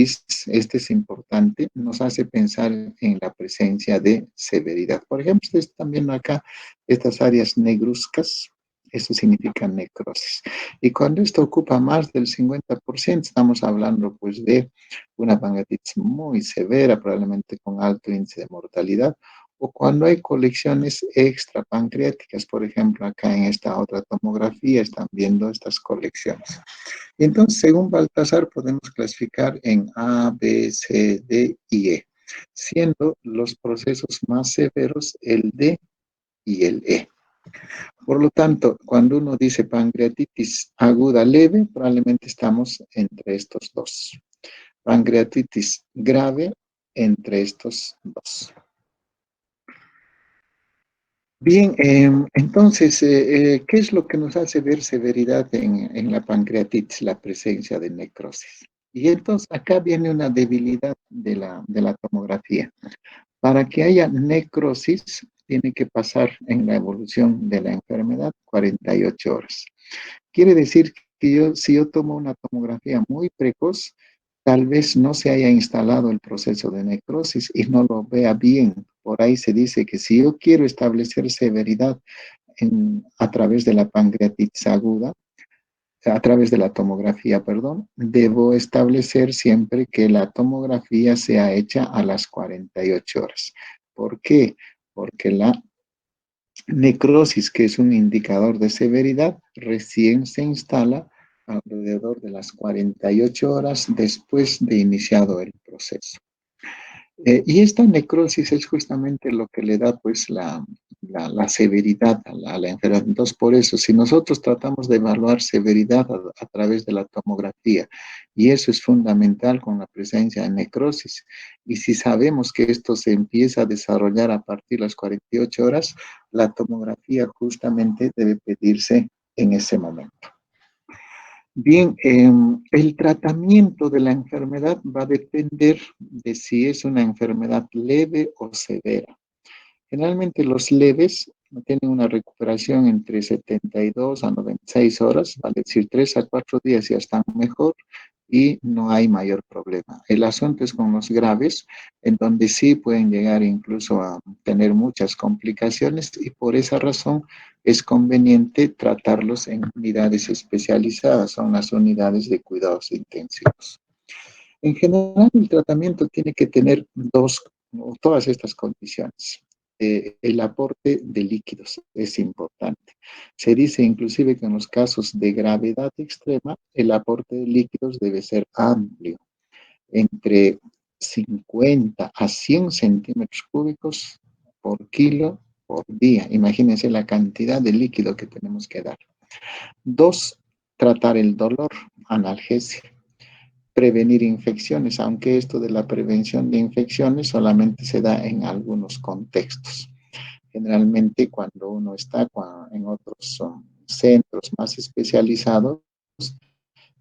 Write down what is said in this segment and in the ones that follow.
este es importante, nos hace pensar en la presencia de severidad. Por ejemplo, ustedes están viendo acá estas áreas negruzcas, eso significa necrosis. Y cuando esto ocupa más del 50%, estamos hablando pues de una pancreatitis muy severa, probablemente con alto índice de mortalidad, o cuando hay colecciones extrapancreáticas, por ejemplo, acá en esta otra tomografía están viendo estas colecciones. Y entonces, según Baltasar, podemos clasificar en A, B, C, D y E, siendo los procesos más severos el D y el E. Por lo tanto, cuando uno dice pancreatitis aguda leve, probablemente estamos entre estos dos. Pancreatitis grave entre estos dos. Bien, entonces, ¿qué es lo que nos hace ver severidad en la pancreatitis? La presencia de necrosis. Y entonces acá viene una debilidad de la tomografía. Para que haya necrosis, tiene que pasar en la evolución de la enfermedad 48 horas. Quiere decir que si yo tomo una tomografía muy precoz, tal vez no se haya instalado el proceso de necrosis y no lo vea bien. Por ahí se dice que si yo quiero establecer severidad a través de la pancreatitis aguda, a través de la tomografía, perdón, debo establecer siempre que la tomografía sea hecha a las 48 horas. ¿Por qué? Porque la necrosis, que es un indicador de severidad, recién se instala alrededor de las 48 horas después de iniciado el proceso. Y esta necrosis es justamente lo que le da pues la severidad a la enfermedad. Entonces, por eso, si nosotros tratamos de evaluar severidad a través de la tomografía, y eso es fundamental con la presencia de necrosis, y si sabemos que esto se empieza a desarrollar a partir de las 48 horas, la tomografía justamente debe pedirse en ese momento. Bien, el tratamiento de la enfermedad va a depender de si es una enfermedad leve o severa. Generalmente los leves tienen una recuperación entre 72 a 96 horas, vale decir 3 a 4 días ya están mejor y no hay mayor problema. El asunto es con los graves, en donde sí pueden llegar incluso a tener muchas complicaciones y por esa razón es conveniente tratarlos en unidades especializadas, son las unidades de cuidados intensivos. En general, el tratamiento tiene que tener todas estas condiciones. El aporte de líquidos es importante. Se dice inclusive que en los casos de gravedad extrema, el aporte de líquidos debe ser amplio, entre 50 a 100 centímetros cúbicos por kilo por día. Imagínense la cantidad de líquido que tenemos que dar. 2, tratar el dolor, analgesia. Prevenir infecciones, aunque esto de la prevención de infecciones solamente se da en algunos contextos. Generalmente cuando uno está en otros centros más especializados,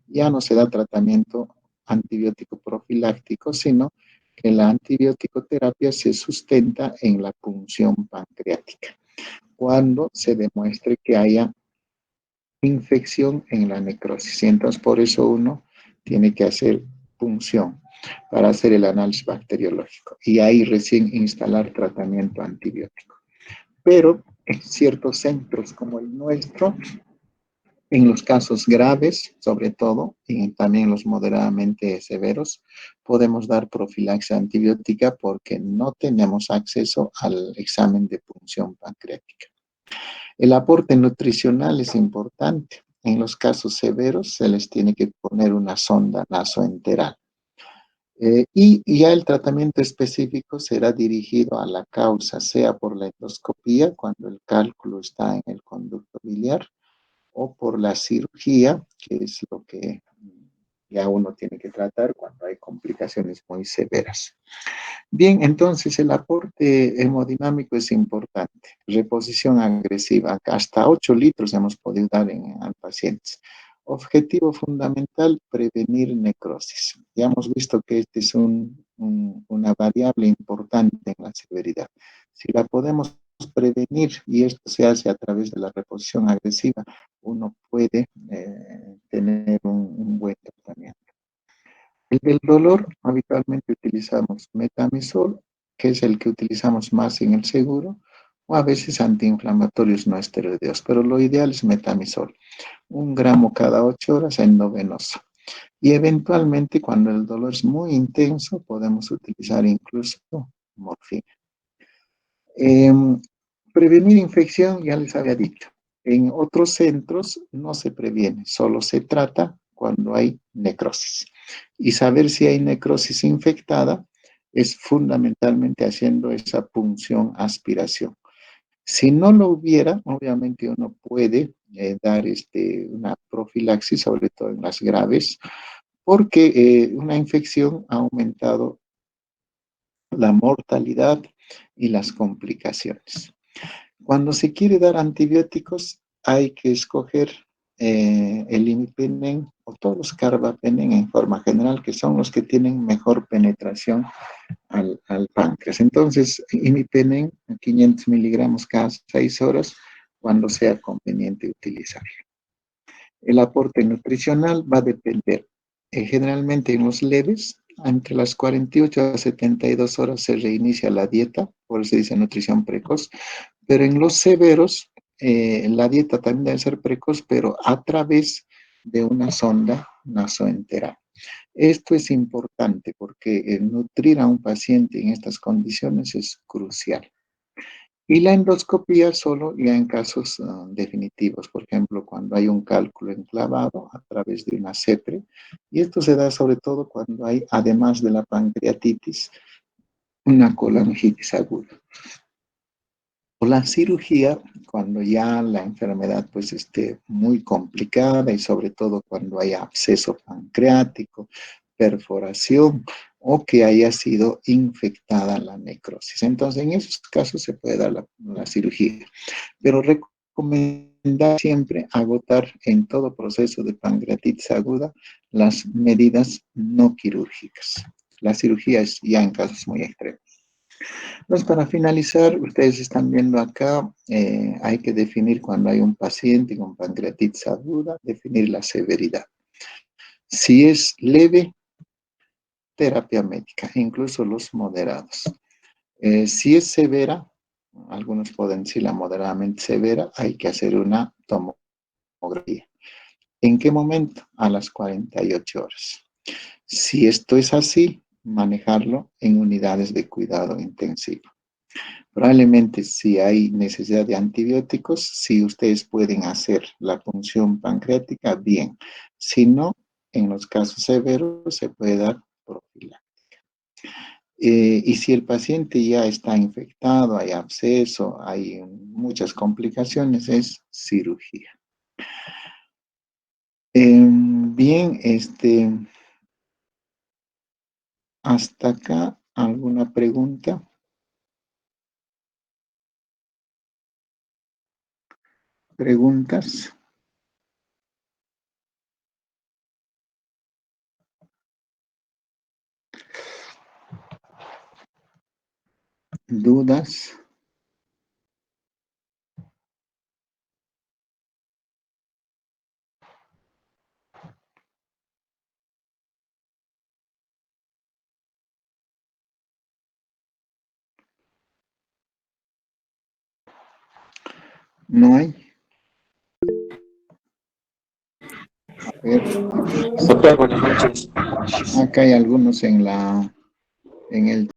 ya no se da tratamiento antibiótico profiláctico, sino que la antibiótico terapia se sustenta en la punción pancreática, cuando se demuestre que haya infección en la necrosis. Y entonces por eso uno tiene que hacer punción para hacer el análisis bacteriológico y ahí recién instalar tratamiento antibiótico. Pero en ciertos centros como el nuestro, en los casos graves, sobre todo, y también los moderadamente severos, podemos dar profilaxia antibiótica porque no tenemos acceso al examen de punción pancreática. El aporte nutricional es importante. En los casos severos se les tiene que poner una sonda nasoenteral. Y ya el tratamiento específico será dirigido a la causa, sea por la endoscopía, cuando el cálculo está en el conducto biliar, o por la cirugía, que es lo que ya uno tiene que tratar cuando hay complicaciones muy severas. Bien, entonces el aporte hemodinámico es importante. Reposición agresiva, hasta 8 litros hemos podido dar al paciente. Objetivo fundamental, prevenir necrosis. Ya hemos visto que este es una variable importante en la severidad. Si la podemos prevenir y esto se hace a través de la reposición agresiva, uno puede tener un buen tratamiento. El del dolor, habitualmente utilizamos metamizol, que es el que utilizamos más en el seguro, o a veces antiinflamatorios no esteroideos, pero lo ideal es metamizol, 1 gramo cada 8 horas en endovenoso. Y eventualmente, cuando el dolor es muy intenso, podemos utilizar incluso morfina. Em, Prevenir infección, ya les había dicho. En otros centros no se previene, solo se trata cuando hay necrosis. Y saber si hay necrosis infectada es fundamentalmente haciendo esa punción aspiración. Si no lo hubiera, obviamente uno puede dar una profilaxis, sobre todo en las graves, porque una infección ha aumentado la mortalidad y las complicaciones. Cuando se quiere dar antibióticos, hay que escoger el imipenem o todos los carbapenem en forma general, que son los que tienen mejor penetración al páncreas. Entonces, imipenem, 500 miligramos cada 6 horas, cuando sea conveniente utilizar. El aporte nutricional va a depender. Generalmente en los leves, entre las 48 a 72 horas se reinicia la dieta, por eso se dice nutrición precoz, pero en los severos, la dieta también debe ser precoz, pero a través de una sonda nasoenteral. Esto es importante porque nutrir a un paciente en estas condiciones es crucial. Y la endoscopía solo ya en casos definitivos, por ejemplo, cuando hay un cálculo enclavado a través de una CEPRE, y esto se da sobre todo cuando hay, además de la pancreatitis, una colangitis aguda. O la cirugía, cuando ya la enfermedad pues esté muy complicada y sobre todo cuando hay absceso pancreático, perforación o que haya sido infectada la necrosis. Entonces, en esos casos se puede dar la cirugía, pero recomendar siempre agotar en todo proceso de pancreatitis aguda las medidas no quirúrgicas. La cirugía es ya en casos muy extremos. Entonces, para finalizar, ustedes están viendo acá, hay que definir cuando hay un paciente con pancreatitis aguda, definir la severidad. Si es leve, terapia médica, incluso los moderados. Si es severa, algunos pueden decirla moderadamente severa, hay que hacer una tomografía. ¿En qué momento? A las 48 horas. Si esto es así, manejarlo en unidades de cuidado intensivo. Probablemente si hay necesidad de antibióticos, si ustedes pueden hacer la punción pancreática, bien. Si no, en los casos severos se puede dar profilaxis. Y si el paciente ya está infectado, hay absceso, hay muchas complicaciones, es cirugía. Bien, hasta acá, ¿alguna pregunta? ¿Preguntas? ¿Dudas? ¿No hay? A ver, Doctor, buenas noches. acá hay algunos en el